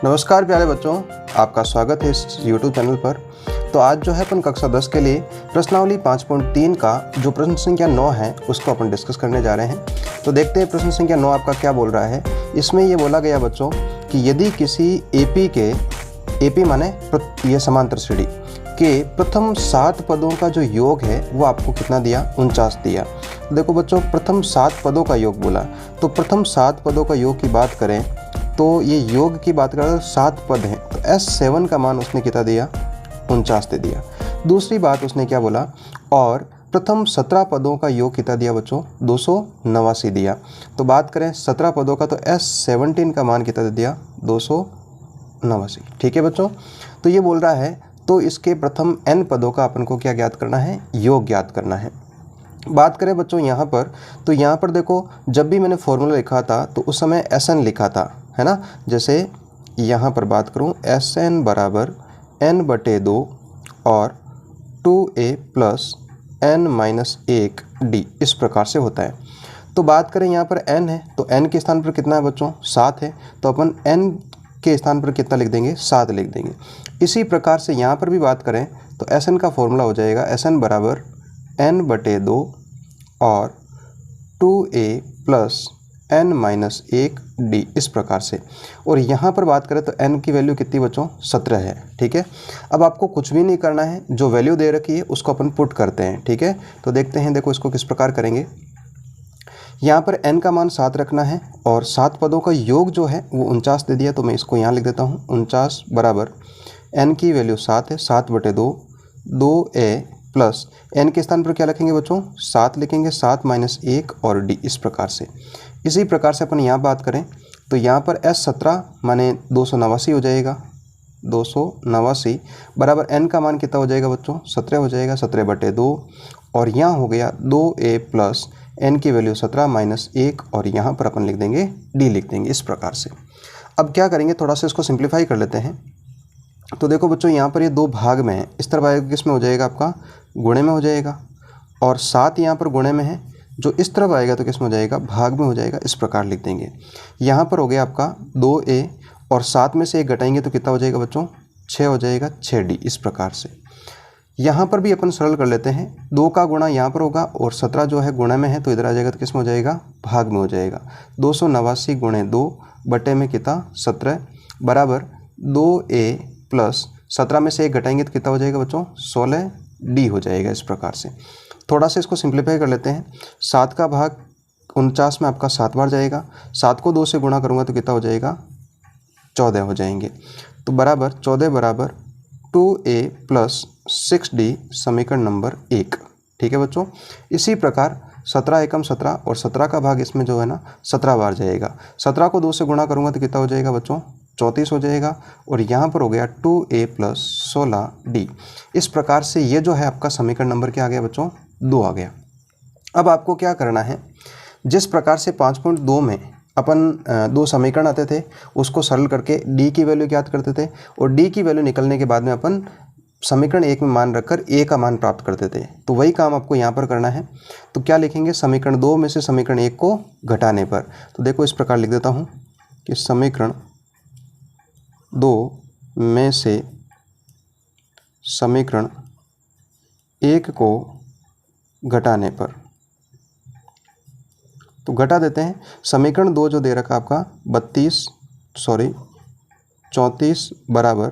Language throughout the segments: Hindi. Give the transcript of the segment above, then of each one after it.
नमस्कार प्यारे बच्चों, आपका स्वागत है इस YouTube चैनल पर। तो आज जो है अपन कक्षा 10 के लिए प्रश्नावली 5.3 का जो प्रश्न संख्या 9 है उसको अपन डिस्कस करने जा रहे हैं। तो देखते हैं प्रश्न संख्या 9 आपका क्या बोल रहा है। इसमें ये बोला गया बच्चों कि यदि किसी AP माने ये समांतर श्रेणी के प्रथम 7 पदों का जो योग है वो आपको कितना दिया, 49 दिया। देखो बच्चों, प्रथम 7 पदों का योग बोला, तो प्रथम 7 पदों का योग की बात करें तो ये योग की बात करें तो 7 पद हैं, तो S7 का मान उसने कितना दिया, 49 दे दिया। दूसरी बात उसने क्या बोला, और प्रथम 17 पदों का योग कितना दिया बच्चों, 289 दिया। तो बात करें 17 पदों का तो S17 का मान कितना दे दिया, 289। ठीक है बच्चों, तो ये बोल रहा है तो इसके प्रथम n पदों का अपन को क्या ज्ञात करना है, योग ज्ञात करना है। बात करें बच्चों यहाँ पर, तो यहाँ पर देखो जब भी मैंने फॉर्मूला लिखा था तो उस समय Sn लिखा था, है ना। जैसे यहाँ पर बात करूँ, Sn बराबर n/2 और 2a प्लस n-1d इस प्रकार से होता है। तो बात करें यहाँ पर n है तो n के स्थान पर कितना है बच्चों, 7 है, तो अपन n के स्थान पर कितना लिख देंगे, 7 लिख देंगे। इसी प्रकार से यहाँ पर भी बात करें तो Sn का फॉर्मूला हो जाएगा Sn बराबर n/2 और 2a प्लस n-1d इस प्रकार से। और यहाँ पर बात करें तो n की वैल्यू कितनी बच्चों, 17 है। ठीक है, अब आपको कुछ भी नहीं करना है, जो वैल्यू दे रखी है उसको अपन पुट करते हैं। ठीक है, तो देखते हैं, देखो इसको किस प्रकार करेंगे। यहाँ पर n का मान 7 रखना है और 7 पदों का योग जो है वो 49 दे दिया, तो मैं इसको यहाँ लिख देता हूँ। 49 बराबर n की वैल्यू 7 है, 7/2 2a प्लस n के स्थान पर क्या लिखेंगे बच्चों, 7 लिखेंगे, 7-1 और d इस प्रकार से। इसी प्रकार से अपन यहाँ बात करें तो यहाँ पर S17 माने 289 हो जाएगा, 289 बराबर n का मान कितना हो जाएगा बच्चों, 17 हो जाएगा, 17/2 और यहाँ हो गया 2a प्लस n की वैल्यू 17-1 और यहाँ पर अपन लिख देंगे d लिख देंगे इस प्रकार से। अब क्या करेंगे, थोड़ा सा इसको सिंप्लीफाई कर लेते हैं। तो देखो बच्चों, यहाँ पर ये 2 भाग में है, इस तरफ आएगा किस में हो जाएगा, आपका गुणे में हो जाएगा, और 7 यहाँ पर गुणे में है, जो इस तरफ आएगा तो किस में हो जाएगा, भाग में हो जाएगा। इस प्रकार लिख देंगे। यहाँ पर हो गया आपका 2a और 7 में से 1 घटाएंगे तो कितना हो जाएगा बच्चों, 6 हो जाएगा, 6d इस प्रकार से। यहाँ पर भी अपन सरल कर लेते हैं, 2 का गुणा यहाँ पर होगा और 17 जो है गुणे में है तो इधर आ जाएगा तो किस में हो जाएगा, भाग में हो जाएगा। 289 गुणे 2 बटे में कितना, 17 बराबर 2a प्लस 17 में से 1 घटाएंगे तो कितना हो जाएगा बच्चों, 16d हो जाएगा इस प्रकार से। थोड़ा सा इसको सिंप्लीफाई कर लेते हैं। 7 का भाग 49 में आपका 7 बार जाएगा, 7 को 2 से गुणा करूँगा तो कितना हो जाएगा, 14 हो जाएंगे। तो बराबर 14 बराबर 2a प्लस 6d समीकरण नंबर 1। ठीक है बच्चों, इसी प्रकार 17 एकम 17 और 17 का भाग इसमें जो है ना 17 बार जाएगा, 17 को 2 से गुणा करूँगा तो कितना हो जाएगा बच्चों, 34 हो जाएगा और यहाँ पर हो गया 2a प्लस 16d। इस प्रकार से ये जो है आपका समीकरण नंबर क्या आ गया बच्चों, 2 आ गया। अब आपको क्या करना है, जिस प्रकार से 5.2 में अपन 2 समीकरण आते थे उसको सरल करके d की वैल्यू ज्ञात करते थे और d की वैल्यू निकलने के बाद में अपन समीकरण 1 में मान रखकर a का मान प्राप्त करते थे। तो वही काम आपको यहाँ पर करना है। तो क्या लिखेंगे, समीकरण 2 में से समीकरण 1 को घटाने पर। तो देखो इस प्रकार लिख देता हूँ कि समीकरण 2 में से समीकरण 1 को घटाने पर, तो घटा देते हैं। समीकरण 2 जो दे रखा आपका 34 बराबर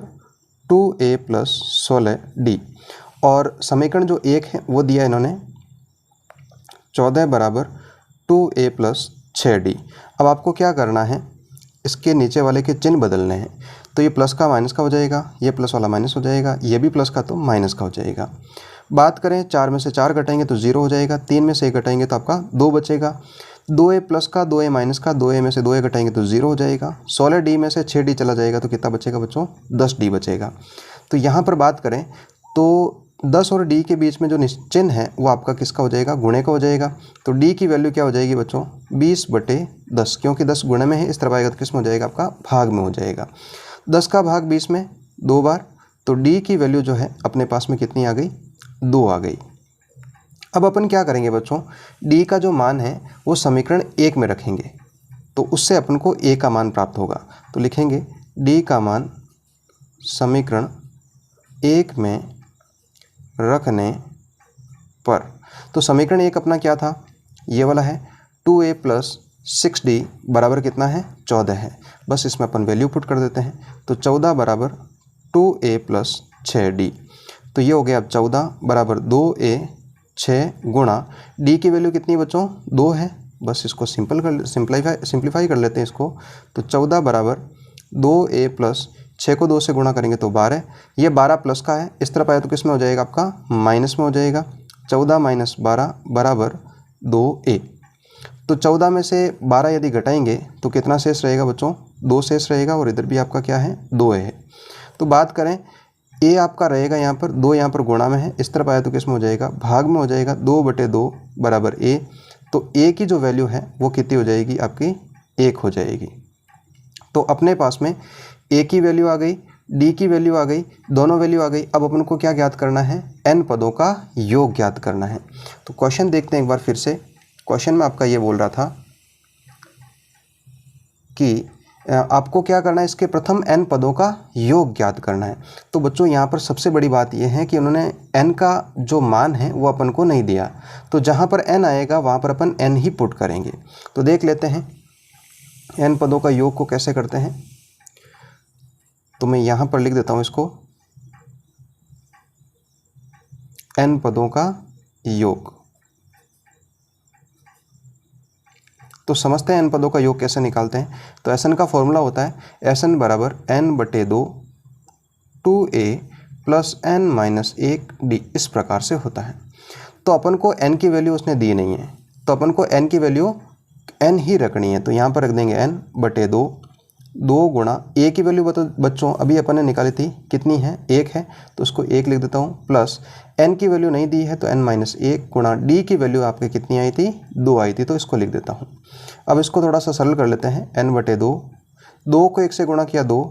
2a प्लस 16d और समीकरण जो 1 है वो दिया इन्होंने 14 बराबर 2a प्लस 6d। अब आपको क्या करना है, इसके नीचे वाले के चिन्ह बदलने हैं। तो ये प्लस का माइनस का हो जाएगा, ये प्लस वाला माइनस हो जाएगा, ये भी प्लस का तो माइनस का हो जाएगा। बात करें 4 में से 4 घटाएंगे तो 0 हो जाएगा, 3 में से 1 घटाएंगे तो आपका 2 बचेगा, 2a प्लस का 2a माइनस का 2a में से 2a घटाएंगे तो 0 हो जाएगा, 16d में से 6d चला जाएगा तो कितना बचेगा बच्चों, 10d बचेगा। तो यहाँ पर बात करें तो 10 और d के बीच में जो चिन्ह है वो आपका किसका हो जाएगा, गुणे का हो जाएगा। तो d की वैल्यू क्या हो जाएगी बच्चों, 20/10, क्योंकि 10 गुणे में है, इस तरफ आएगा तो किस में हो जाएगा, आपका भाग में हो जाएगा। 10 का भाग 20 में 2 बार, तो d की वैल्यू जो है अपने पास में कितनी आ गई, 2 आ गई। अब अपन क्या करेंगे बच्चों, d का जो मान है वो समीकरण 1 में रखेंगे तो उससे अपन को a का मान प्राप्त होगा। तो लिखेंगे डी का मान समीकरण 1 में रखने पर, तो समीकरण 1 अपना क्या था, ये वाला है 2a प्लस 6d बराबर कितना है, 14 है। बस इसमें अपन वैल्यू पुट कर देते हैं, तो 14 बराबर 2a प्लस 6d, तो ये हो गया अब 14 बराबर 2a 6 गुणा d की वैल्यू कितनी बच्चों, 2 है। बस इसको सिंप्लीफाई कर लेते हैं इसको, तो 14 बराबर 2a प्लस 6 को 2 से गुणा करेंगे तो 12, ये 12 प्लस का है, इस तरफ आया तो किस में हो जाएगा आपका, माइनस में हो जाएगा। 14 माइनस 12 बराबर 2a, तो 14 में से 12 यदि घटाएंगे तो कितना शेष रहेगा बच्चों, 2 शेष रहेगा, और इधर भी आपका क्या है, 2 है। तो बात करें a आपका रहेगा यहाँ पर, 2 यहाँ पर गुणा में है, इस तरफ आया तो किस में हो जाएगा, भाग में हो जाएगा, 2/2 बराबर a, तो a की जो वैल्यू है वो कितनी हो जाएगी आपकी, 1 हो जाएगी। तो अपने पास में a की वैल्यू आ गई, d की वैल्यू आ गई, दोनों वैल्यू आ गई। अब अपन को क्या ज्ञात करना है, n पदों का योग ज्ञात करना है। तो क्वेश्चन देखते हैं एक बार फिर से। क्वेश्चन में आपका ये बोल रहा था कि आपको क्या करना है, इसके प्रथम n पदों का योग ज्ञात करना है। तो बच्चों यहाँ पर सबसे बड़ी बात यह है कि उन्होंने n का जो मान है वो अपन को नहीं दिया, तो जहाँ पर n आएगा वहाँ पर अपन n ही पुट करेंगे। तो देख लेते हैं n पदों का योग को कैसे करते हैं। तो मैं यहाँ पर लिख देता हूँ इसको, n पदों का योग। तो समझते हैं n पदों का योग कैसे निकालते हैं। तो Sn का फॉर्मूला होता है Sn बराबर n/2 2a plus n minus 1d, इस प्रकार से होता है। तो अपन को n की वैल्यू उसने दी नहीं है, तो अपन को n की वैल्यू n ही रखनी है, तो यहाँ पर रख देंगे n/2, 2 गुणा a की वैल्यू बच्चों अभी अपन ने निकाली थी, कितनी है, 1 है, तो उसको 1 लिख देता हूँ, प्लस n की वैल्यू नहीं दी है तो n माइनस 1 गुणा d की वैल्यू आपके कितनी आई थी, 2 आई थी, तो इसको लिख देता हूँ। अब इसको थोड़ा सा सरल कर लेते हैं, n/2, 2 को 1 से गुणा किया 2,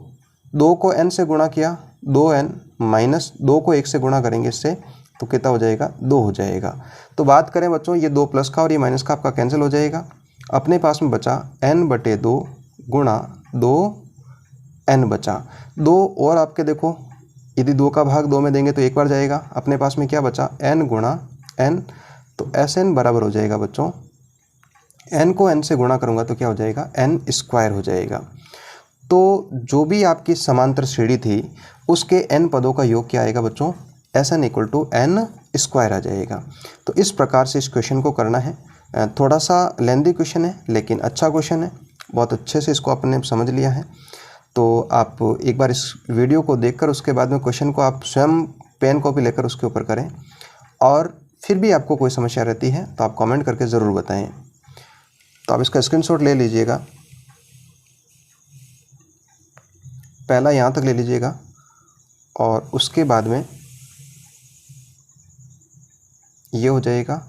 2 को n से गुणा किया 2n, माइनस 2 को 1 से गुणा करेंगे इससे तो कितना हो जाएगा, 2 हो जाएगा। तो बात करें बच्चों, ये 2 प्लस का और ये माइनस का आपका कैंसिल हो जाएगा। अपने पास में बचा n/2 गुणा 2n बचा 2, और आपके देखो यदि 2 का भाग 2 में देंगे तो एक बार जाएगा। अपने पास में क्या बचा, n गुणा n, तो Sn बराबर हो जाएगा बच्चों, n को n से गुणा करूँगा तो क्या हो जाएगा, n² हो जाएगा। तो जो भी आपकी समांतर श्रेणी थी उसके n पदों का योग क्या आएगा बच्चों, Sn = n² आ जाएगा। तो इस प्रकार से इस क्वेश्चन को करना है। थोड़ा सा लेंदी क्वेश्चन है लेकिन अच्छा क्वेश्चन है, बहुत अच्छे से इसको आपने समझ लिया है। तो आप एक बार इस वीडियो को देखकर उसके बाद में क्वेश्चन को आप स्वयं पेन कॉपी लेकर उसके ऊपर करें, और फिर भी आपको कोई समस्या रहती है तो आप कमेंट करके ज़रूर बताएं। तो आप इसका स्क्रीनशॉट ले लीजिएगा, पहला यहाँ तक ले लीजिएगा, और उसके बाद में ये हो जाएगा,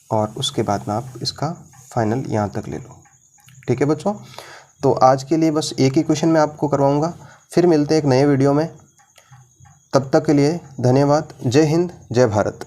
और उसके बाद में आप इसका फाइनल यहाँ तक ले लो। ठीक है बच्चों, तो आज के लिए बस एक ही क्वेश्चन मैं आपको करवाऊँगा, फिर मिलते हैं एक नए वीडियो में। तब तक के लिए धन्यवाद। जय हिंद, जय भारत।